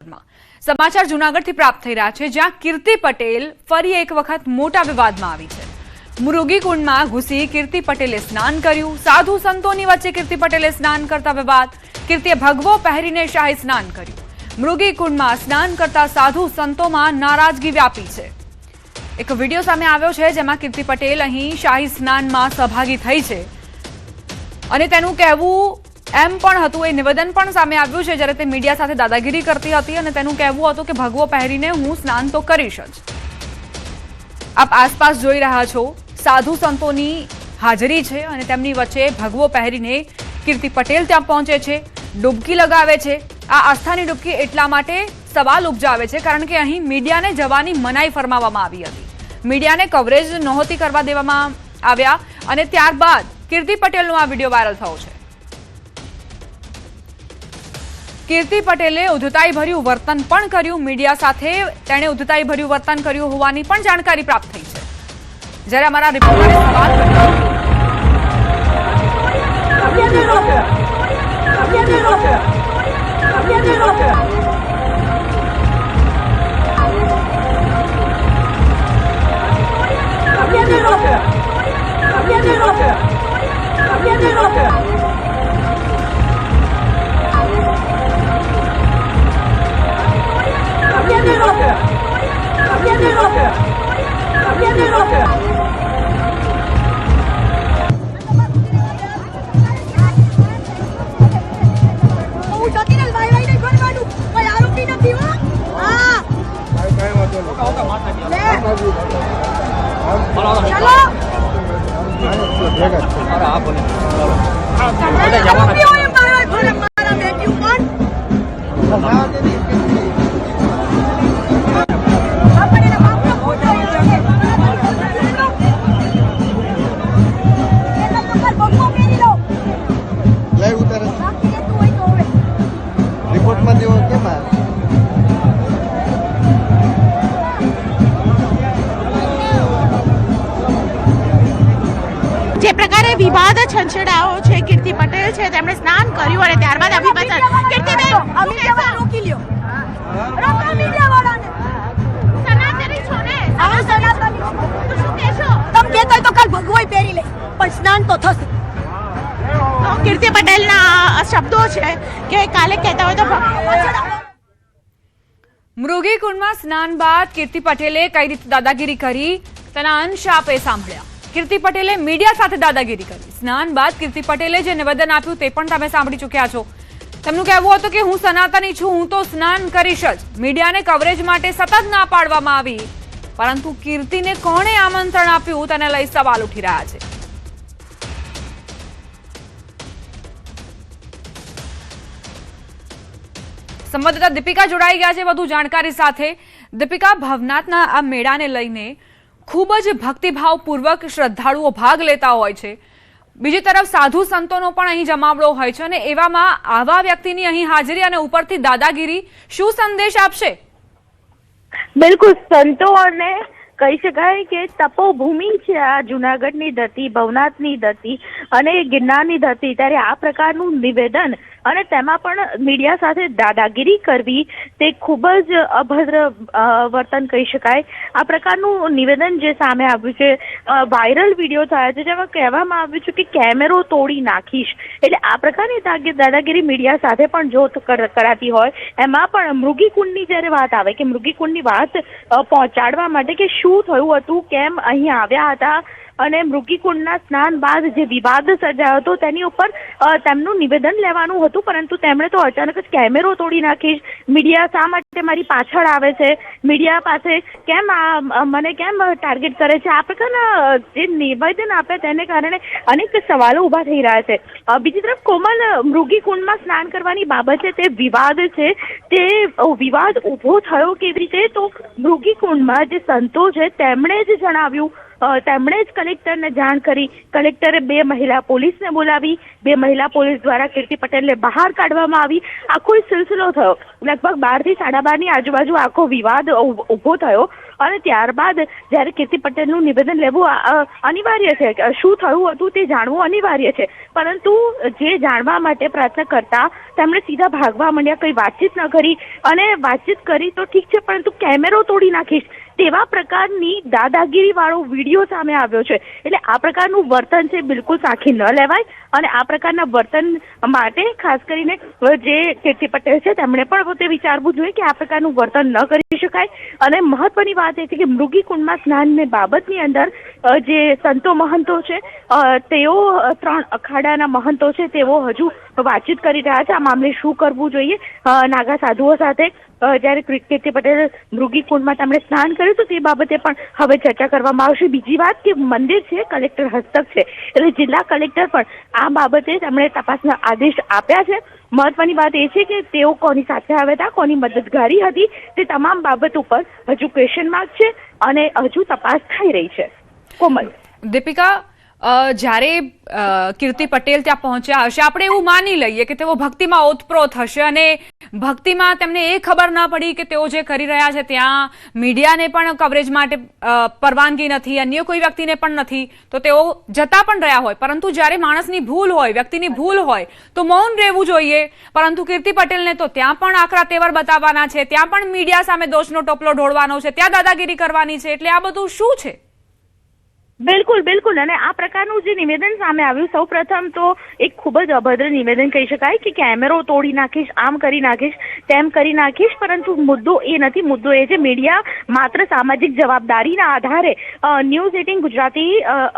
સમાચાર જૂનાગઢથી પ્રાપ્ત થઈ રહ્યા છે, જ્યાં કીર્તિ પટેલ ફરી એક વખત મોટા વિવાદમાં આવી છે। મૃગીકુંડમાં ઘૂસી કીર્તિ પટેલે સ્નાન કર્યું। સાધુ સંતોની વચ્ચે કીર્તિ પટેલે સ્નાન કરતા વિવાદ। કીર્તિએ ભગવો પહેરીને શાહી સ્નાન કર્યું। મૃગીકુંડમાં સ્નાન કરતા સાધુ સંતોમાં નારાજગી વ્યાપી છે। એક વિડીયો સામે આવ્યો છે, જેમાં કીર્તિ પટેલ અહીં શાહી સ્નાનમાં સહભાગી થઈ છે અને તેનું કહેવું એમ પણ હતું, એ નિવેદન પણ સામે આવ્યું છે જ્યારે તે મીડિયા સાથે દાદાગીરી કરતી હતી અને તેનું કહેવું હતું કે ભગવો પહેરીને હું સ્નાન તો કરીશ જ। આપ આસપાસ જોઈ રહ્યા છો, સાધુ સંતોની હાજરી છે અને તેમની વચ્ચે ભગવો પહેરીને કીર્તિ પટેલ ત્યાં પહોંચે છે, ડૂબકી લગાવે છે। આ આસ્થાની ડૂબકી એટલા માટે સવાલ ઉપજાવે છે કારણ કે અહીં મીડિયાને જવાની મનાઈ ફરમાવવામાં આવી હતી। મીડિયાને કવરેજ નહોતી કરવા દેવામાં આવ્યા અને ત્યારબાદ કીર્તિ પટેલનો આ વિડીયો વાયરલ થયો છે। કીર્તિ પટેલે ઉદ્ધતાઈ ભર્યું વર્તન પણ કર્યું। મીડિયા સાથે તેણે ઉદ્ધતાઈ ભર્યું વર્તન કર્યું હોવાની પણ જાણકારી પ્રાપ્ત થઈ છે। જ્યારે અમારા રિપોર્ટરે સવાલ જે પ્રકારે વિવાદ છંછેડાયો છે, કીર્તિ પટેલ છે તેમણે સ્નાન કર્યું અને ત્યારબાદ અભિવાદન કીર્તિબેન રોકી લ્યો, રોકો મીડિયાવાળાને, સનાતની છો ને, સનાતની છો તો શું કહેશો? તમ કહેતો હોય તો કાલ ભગવોય પહેરી લે, પણ સ્નાન તો થશે। તો કીર્તિ પટેલના શબ્દો છે કે કાલે કહેતા હોય તો મૃગીકુંડમાં સ્નાન બાદ કીર્તિ પટેલે કઈ રીતે દાદાગીરી કરી તેના અંશ આપે સાંભળ્યા। કીર્તિ પટેલે મીડિયા સાથે દાદાગીરી કરી। સ્નાન બાદ કીર્તિ પટેલે જે નિવેદન આપ્યું તે પણ તમે સાંભળી ચૂક્યા છો। તેમનું કહેવું હતું કે હું સનાતની છું, હું તો સ્નાન કરીશ જ। મીડિયાને કવરેજ માટે સતત ના પાડવામાં આવી, પરંતુ કીર્તિને કોણે આમંત્રણ આપ્યું તેને લઈ સવાલ ઉઠી રહ્યા છે। સંવાદદાતા દીપિકા જોડાઈ ગયા છે વધુ જાણકારી સાથે। દીપિકા, ભવનાથના આ મેળાને લઈને ખૂબ જ ભક્તિભાવપૂર્વક શ્રદ્ધાળુઓ ભાગ લેતા હોય છે, બીજી તરફ સાધુ સંતોનો પણ અહીં જમાવડો હોય છે અને એવામાં આવા વ્યક્તિની અહીં હાજરી અને ઉપરથી દાદાગીરી શું સંદેશ આપશે? બિલકુલ, સંતો અને કહી શકાય કે તપોભૂમિ છે આ જૂનાગઢની ધરતી, ભવનાથની ધરતી અને ગિરનારની ધરતી, ત્યારે આ પ્રકારનું નિવેદન અને તેમાં પણ મીડિયા સાથે દાદાગીરી કરવી તે ખૂબ જ અભદ્ર વર્તન કહી શકાય। આ પ્રકારનું નિવેદન જે સામે આવ્યું છે, વાયરલ વિડીયો થયા છે જેમાં કહેવામાં આવ્યું છે કે કેમેરો તોડી નાખીશ, એટલે આ પ્રકારની દાદાગીરી મીડિયા સાથે પણ જો કરાતી હોય, એમાં પણ મૃગીકુંડની જ્યારે વાત આવે કે મૃગીકુંડની વાત પહોંચાડવા માટે કે શું થયું હતું, કેમ અહીં આવ્યા હતા અને મૃગીકુંડના સ્નાન બાદ જે વિવાદ સર્જાયો હતો તેની ઉપર તેમનું નિવેદન લેવાનું હતું, પરંતુ તેમણે તો અચાનક જ કેમેરો તોડી નાખીશ, મીડિયા શા માટે મારી પાછળ આવે છે, મીડિયા પાસે કેમ મને કેમ ટાર્ગેટ કરે છે, આ પ્રકારના જે નિવેદન આપે તેને કારણે અનેક સવાલો ઊભા થઈ રહ્યા છે। બીજી તરફ કોમલ, મૃગીકુંડમાં સ્નાન કરવાની બાબત છે તે વિવાદ છે, તે વિવાદ ઊભો થયો કેવી રીતે? તો મૃગીકુંડમાં જે સંતો છે તેમણે જ જણાવ્યું તેમણે જ કલેક્ટરને જાણ કરી. કલેક્ટરે 2 મહિલા પોલીસને બોલાવી. 2 મહિલા પોલીસ દ્વારા કીર્તિ પટેલને બહાર કાઢવામાં આવી. આખો સિલસિલો થયો. લગભગ 12 થી 12:30 ની આજુબાજુ આખો વિવાદ ઉભો થયો અને ત્યારબાદ જ્યારે કીર્તિ પટેલનું નિવેદન લેવું અનિવાર્ય છે, શું થયું હતું તે જાણવું અનિવાર્ય છે, પરંતુ જે જાણવા માટે પ્રયત્ન કરતા તેમણે સીધા ભાગવા માંડ્યા. કંઈ વાતચીત ન કરી અને વાતચીત કરી તો ઠીક છે, પરંતુ કેમેરો તોડી નાખીશ તેવા પ્રકારની દાદાગીરી વાળો વિડીયો સામે આવ્યો છે. એટલે આ પ્રકારનું વર્તન છે બિલકુલ સાખી ન લેવાય અને આ પ્રકારના વર્તન માટે ખાસ કરીને જે કીર્તિ પટેલ છે તેમણે પણ પોતે વિચારવું જોઈએ કે આ પ્રકારનું વર્તન ન કરી શકાય. અને મહત્વની વાત એ છે કે મૃગીકુંડમાં સ્નાનની બાબતની અંદર જે સંતો મહંતો છે તેઓ 3 અખાડાના મહંતો છે તેઓ હજુ વાતચીત કરી રહ્યા છે આ મામલે શું કરવું જોઈએ નાગા સાધુઓ સાથે. જ્યારે કીર્તિ પટેલ મૃગીકુંડમાં તેમણે સ્નાન કર્યું તો તે બાબતે પણ હવે ચર્ચા કરવામાં આવશે. બીજી વાત કે મંદિર છે કલેક્ટર હસ્તક છે, એટલે જિલ્લા કલેક્ટર પણ આ બાબતે તેમણે તપાસના આદેશ આપ્યા છે. મહત્વની વાત એ છે કે તેઓ કોની સાથે આવ્યા હતા, કોની મદદગારી હતી, તે તમામ બાબત ઉપર હજુ ક્વેશ્ચન માર્ક છે અને હજુ તપાસ થઈ રહી છે. કોમલ. દીપિકા, જ્યારે કીર્તિ પટેલ ત્યાં પહોંચ્યા હશે, આપણે એવું માની લઈએ કે તેઓ ભક્તિમાં ઓતપ્રોત હશે અને ભક્તિમાં તેમને એ ખબર ન પડી કે તેઓ જે કરી રહ્યા છે ત્યાં મીડિયાને પણ કવરેજ માટે પરવાનગી નથી, અન્ય કોઈ વ્યક્તિને પણ નથી, તો તેઓ જતા પણ રહ્યા હોય. પરંતુ જ્યારે માણસની ભૂલ હોય, વ્યક્તિની ભૂલ હોય તો મૌન રહેવું જોઈએ. પરંતુ કીર્તિ પટેલને તો ત્યાં પણ આકરા તેવર બતાવવાના છે, ત્યાં પણ મીડિયા સામે દોષનો ટોપલો ઢોળવાનો છે, ત્યાં દાદાગીરી કરવાની છે. એટલે આ બધું શું છે? બિલકુલ બિલકુલ. અને આ પ્રકારનું જે નિવેદન સામે આવ્યું, સૌ પ્રથમ તો એક ખૂબ જ અભદ્ર નિવેદન કહી શકાય કે કેમેરો તોડી નાખીશ, આમ કરી નાખીશ, તેમ કરી નાખીશ. પરંતુ મુદ્દો એ નથી. મુદ્દો એ છે મીડિયા માત્ર સામાજિક જવાબદારીના આધારે ન્યૂઝ 18 ગુજરાતી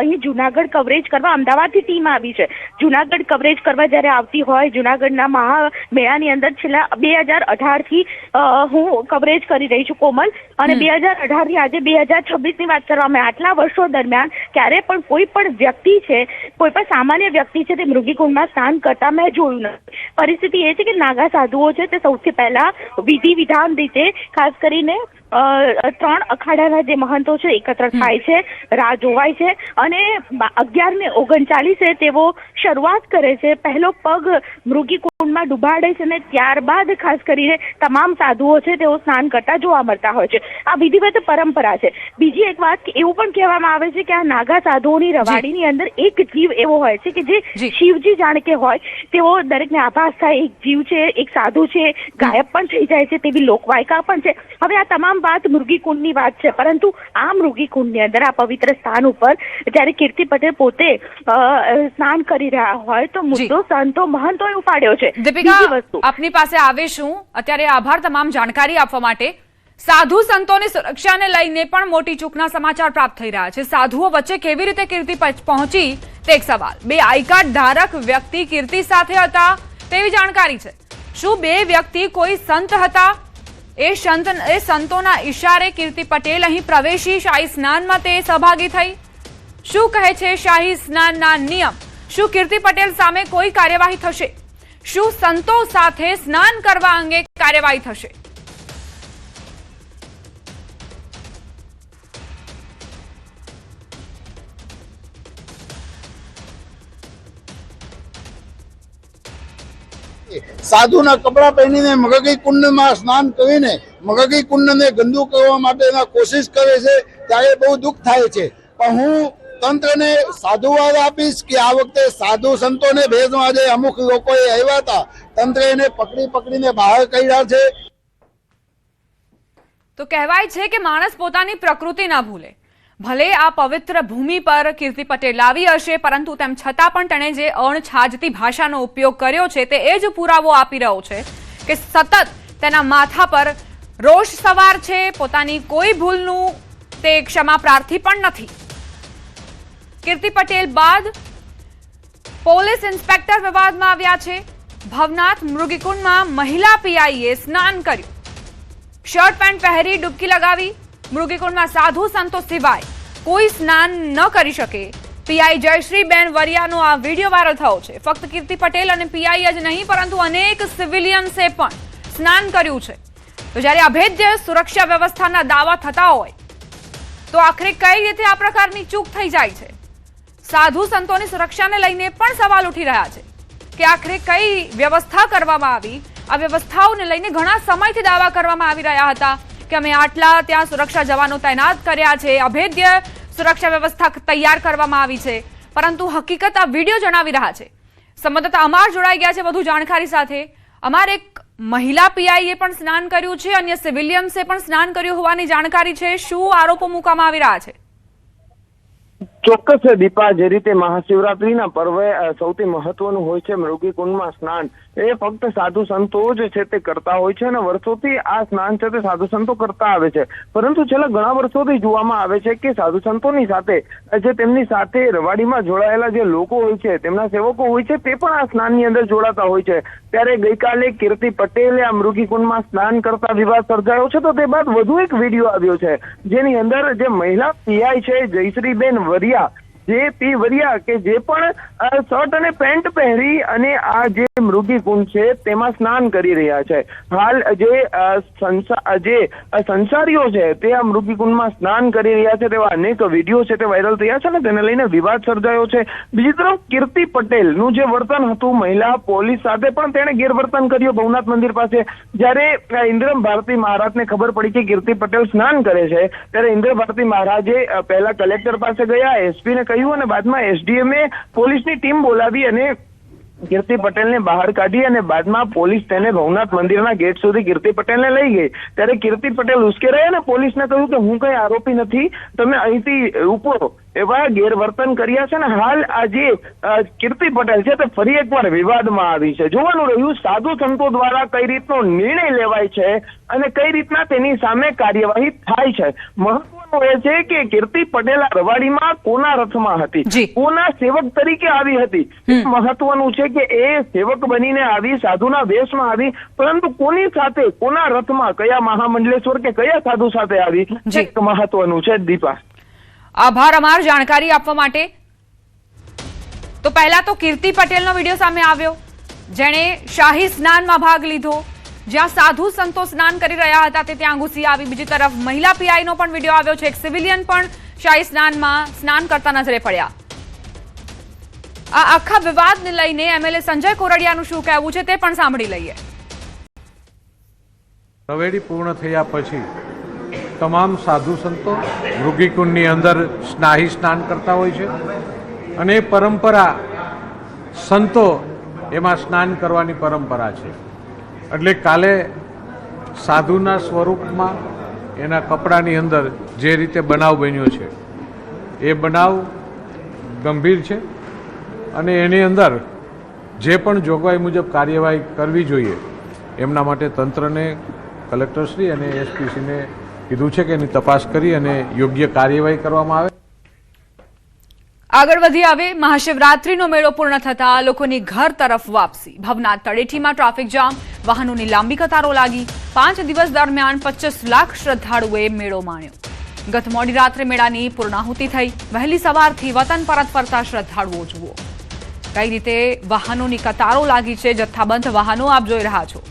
અહીં જુનાગઢ કવરેજ કરવા અમદાવાદથી ટીમ આવી છે. જુનાગઢ કવરેજ કરવા જ્યારે આવતી હોય, જુનાગઢના મહામેળાની અંદર છેલ્લા 2018થી હું કવરેજ કરી રહી છું કોમલ. અને 2018થી આજે 2026ની વાત કરવામાં, આટલા વર્ષો દરમિયાન ક્યારે પણ કોઈ પણ વ્યક્તિ છે, કોઈ પણ સામાન્ય વ્યક્તિ છે તે મૃગીકુંડમાં સ્નાન કરતા મેં જોયું નથી. પરિસ્થિતિ એ છે કે નાગા સાધુઓ છે તે સૌથી પહેલા વિધિ વિધાન રીતે ખાસ કરીને 3 અખાડાના જે મહંતો છે એકત્ર થાય છે, રાહ જોવાય છે અને 11 ને 39 તેઓ શરૂઆત કરે છે. પહેલો પગ મૃગીકુંડમાં ડુબાડે છે અને ત્યારબાદ ખાસ કરીને તમામ સાધુઓ છે તેઓ સ્નાન કરતા જોવા મળતા હોય છે. આ વિધિવત પરંપરા છે. બીજી એક વાત કે એવું પણ કહેવામાં આવે છે કે આ નાગા સાધુઓની રવાડીની અંદર એક જીવ એવો હોય છે કે જે શિવજી જાણે કે હોય, તેઓ દરેકને આભાસ થાય એક જીવ છે, એક સાધુ છે, ગાયબ પણ થઈ જાય છે તેવી લોકવાયકા પણ છે. હવે આ તમામ વાત મૃગીકુંડની વાત છે, પરંતુ આ મૃગીકુંડની અંદર આ પવિત્ર સ્થાન ઉપર જ્યારે કીર્તિ પટેલ પોતે સ્નાન કરી રહ્યા હોય તો મુદ્દો સંતો મહંતોએ ઉપાડ્યો છે. દીપિકા, આપની પાસે આવીશું. અત્યારે આભાર તમામ જાણકારી આપવા માટે. સાધુ સંતોની સુરક્ષાને લઈને પણ મોટી ચૂકના સમાચાર પ્રાપ્ત થઈ રહ્યા છે. સાધુઓ વચ્ચે કેવી રીતે કીર્તિ પહોંચી તે એક સવાલ. 2 આઈ કાર્ડ ધારક વ્યક્તિ કીર્તિ સાથે હતા તેવી જાણકારી છે. શું 2 વ્યક્તિ કોઈ સંત હતા? એ સંતોના ઈશારે કીર્તિ પટેલ અહીં પ્રવેશી શાહી સ્નાનમાં તે સહભાગી થઈ. શું કહે છે શાહી સ્નાનના નિયમ? શું કીર્તિ પટેલ સામે કોઈ કાર્યવાહી થશે? શું સંતો સાથે સ્નાન કરવા અંગે કાર્યવાહી થશે? સાધુના કપડા પહેરીને મગગી કુંડમાં સ્નાન કરીને મગગી કુંડને ગંદુ કરવા માટેના કોશિશ કરે છે ત્યારે બહુ દુઃખ થાય છે. પણ હું તંત્રને સાધુવાદ આપીશ કે આ વખતે સાધુ સંતોને ભેદમાં જે અમુક લોકોએ આવ્યા હતા, તંત્ર એને પકડીને બહાર કાઢ્યા છે. તો કહેવાય છે કે માણસ પોતાની પ્રકૃતિ ના ભૂલે. ભલે આ પવિત્ર ભૂમિ પર કીર્તિ પટેલ આવી હશે, પરંતુ તેમ છતાં પણ તેણે જે અણછાજતી ભાષાનો ઉપયોગ કર્યો છે તે એ જ પુરાવો આપી રહ્યો છે કે સતત તેના માથા પર રોષ સવાર છે. પોતાની કોઈ ભૂલનું તે ક્ષમા પ્રાર્થી પણ નથી. કીર્તિ પટેલ બાદ પોલીસ ઇન્સ્પેક્ટર વિવાદમાં આવ્યા છે. ભવનાથ મૃગીકુંડમાં મહિલા પીઆઈએ સ્નાન કર્યું, શર્ટ પેન્ટ પહેરી ડૂબકી લગાવી. મૃગીકુંડમાં સાધુ સંતો સિવાય કોઈ સ્નાન ન કરી શકે. પીઆઈ જયશ્રીબેન વરિયાનો આ વિડીયો વાયરલ થયો છે. ફક્ત કીર્તિ પટેલ અને પીઆઈ જ નહીં, પરંતુ અનેક સિવિલિયન્સે પણ સ્નાન કર્યું છે. તો જ્યારે અભેદ્ય સુરક્ષા વ્યવસ્થાના દાવા થતા હોય તો આખરે કઈ રીતે આ પ્રકારની ચૂક થઈ જાય છે? સાધુ સંતોની સુરક્ષાને લઈને પણ સવાલ ઉઠી રહ્યા છે કે આખરે કઈ વ્યવસ્થા કરવામાં આવી. આ વ્યવસ્થાઓને લઈને ઘણા સમયથી દાવા કરવામાં આવી રહ્યા હતા કે અમે આટલા ત્યાં સુરક્ષા જવાનો તૈનાત કર્યા છે, અભેદ્ય સુરક્ષા વ્યવસ્થા તૈયાર કરવામાં આવી છે, પરંતુ હકીકત આ વિડીયો જણાવી રહ્યા છે. સંવાદદાતા અમાર જોડાઈ ગયા છે વધુ જાણકારી સાથે. અમાર, એક મહિલા પીઆઈએ પણ સ્નાન કર્યું છે, અન્ય સિવિલિયન્સે પણ સ્નાન કર્યું હોવાની જાણકારી છે. શું આરોપો મૂકવામાં આવી રહ્યા છે? ચોક્કસ દીપા, જે રીતે મહાશિવરાત્રીના પર્વે સૌથી મહત્વનું હોય છે મૃગી કુંડમાં સ્નાન, એ ફક્ત સાધુ સંતો જ છે તે કરતા હોય છે અને વર્ષોથી આ સ્નાન છે તે સાધુ સંતો કરતા આવે છે. પરંતુ છેલ્લા ઘણા વર્ષોથી જોવામાં આવે છે કે સાધુ સંતોની સાથે જે તેમની સાથે રવાડીમાં જોડાયેલા જે લોકો હોય છે, તેમના સેવકો હોય છે, તે પણ આ સ્નાનની અંદર જોડાતા હોય છે. ત્યારે ગઈકાલે કીર્તિ પટેલે આ મૃગી કુંડમાં સ્નાન કરતા વિવાદ સર્જાયો છે. તો તે બાદ વધુ એક વિડીયો આવ્યો છે જેની અંદર જે મહિલા પીઆઈ છે જયશ્રીબેન વરિયા, જે પી વરિયા કે જે પણ શર્ટ અને પેન્ટ પહેરી અને આ જે મૃગી કુંડ છે તેમાં સ્નાન કરી રહ્યા છે. હાલ જે સંસારીઓ છે તે આ મૃગી કુંડમાં સ્નાન કરી રહ્યા છે તેવા અનેક વિડીયો છે તે વાયરલ થયા છે ને તેને લઈને વિવાદ સર્જાયો છે. બીજી તરફ કીર્તિ પટેલનું જે વર્તન હતું મહિલા પોલીસ સાથે, પણ તેણે ગેરવર્તન કર્યું ભવનાથ મંદિર પાસે. જ્યારે ઇન્દ્ર ભારતી મહારાજને ખબર પડી કે કીર્તિ પટેલ સ્નાન કરે છે, ત્યારે ઇન્દ્ર ભારતી મહારાજે પહેલા કલેક્ટર પાસે ગયા, એસપીને કહ્યું અને બાદમાં એસડીએમએ પોલીસની ટીમ બોલાવી અને કીર્તિ પટેલને બહાર કાઢી અને બાદમાં પોલીસ તેને ભવનાથ મંદિરના ગેટ સુધી કીર્તિ પટેલને લઈ ગઈ. ત્યારે કીર્તિ પટેલ ઉશ્કેરાઈ અને પોલીસને કહ્યું કે હું કઈ આરોપી નથી, તમે અહીંથી ઉપરો, એવા ગેરવર્તન કર્યા છે. ને હાલ આ જે કીર્તિ પટેલ છે તે ફરી એકવાર વિવાદમાં આવી છે. જોવાનું રહ્યું સાધુ સંતો દ્વારા કઈ રીતનો નિર્ણય લેવાય છે અને કઈ રીતના તેની સામે કાર્યવાહી થાય છે. મહત્વનું એ છે કે કીર્તિ પટેલ રવાડીમાં કોના રથમાં હતી, કોના સેવક તરીકે આવી હતી, મહત્વનું છે કે એ સેવક બનીને આવી, સાધુના વેશમાં આવી, પરંતુ કોની સાથે, કોના રથમાં, કયા મહામંડલેશ્વર કે કયા સાધુ સાથે આવી, એક મહત્વનું છે. દીપા, આભાર અમાર જાણકારી આપવા માટે. તો પહેલા તો કીર્તિ પટેલનો વિડીયો સામે આવ્યો જેણે શાહી સ્નાનમાં ભાગ લીધો, જ્યાં સાધુ સંતો સ્નાન કરી રહ્યા હતા તે ત્યાં ઘૂસી આવી. બીજી તરફ મહિલા પીઆઈનો પણ વિડીયો આવ્યો છે, એક સિવિલિયન પણ શાહી સ્નાનમાં સ્નાન કરતા નજરે પડ્યા. આ આખા વિવાદને લઈને એમએલએ સંજય કોરડિયાનું શું કહેવું છે તે પણ સાંભળી લઈએ. રવેડી પૂર્ણ થયા પછી તમામ સાધુ સંતો મૃગીકુંડની અંદર શાહી સ્નાન કરતા હોય છે અને એ પરંપરા, સંતો એમાં સ્નાન કરવાની પરંપરા છે. એટલે કાલે સાધુના સ્વરૂપમાં એના કપડાની અંદર જે રીતે બનાવ બન્યો છે એ બનાવ ગંભીર છે અને એની અંદર જે પણ જોગવાઈ મુજબ કાર્યવાહી કરવી જોઈએ એમના માટે તંત્રને, કલેક્ટરશ્રી અને એસપીસીને કીધું છે કે એની તપાસ કરી અને યોગ્ય કાર્યવાહી કરવામાં આવે. આગળ વધી હવે મહાશિવરાત્રીનો મેળો પૂર્ણ થતા લોકોની ઘર તરફ વાપસી. ભવનાથ તળેટીમાં ટ્રાફિક જામ, વાહનોની લાંબી કતારો લાગી. 5 દિવસ દરમિયાન 25 લાખ શ્રદ્ધાળુઓએ મેળો માણ્યો. ગત મોડી રાત્રે મેળાની પૂર્ણાહુતિ થઈ. વહેલી સવારથી વતન પરત ફરતા શ્રદ્ધાળુઓ જુઓ કઈ રીતે વાહનોની કતારો લાગી છે. જથ્થાબંધ વાહનો આપ જોઈ રહ્યા છો.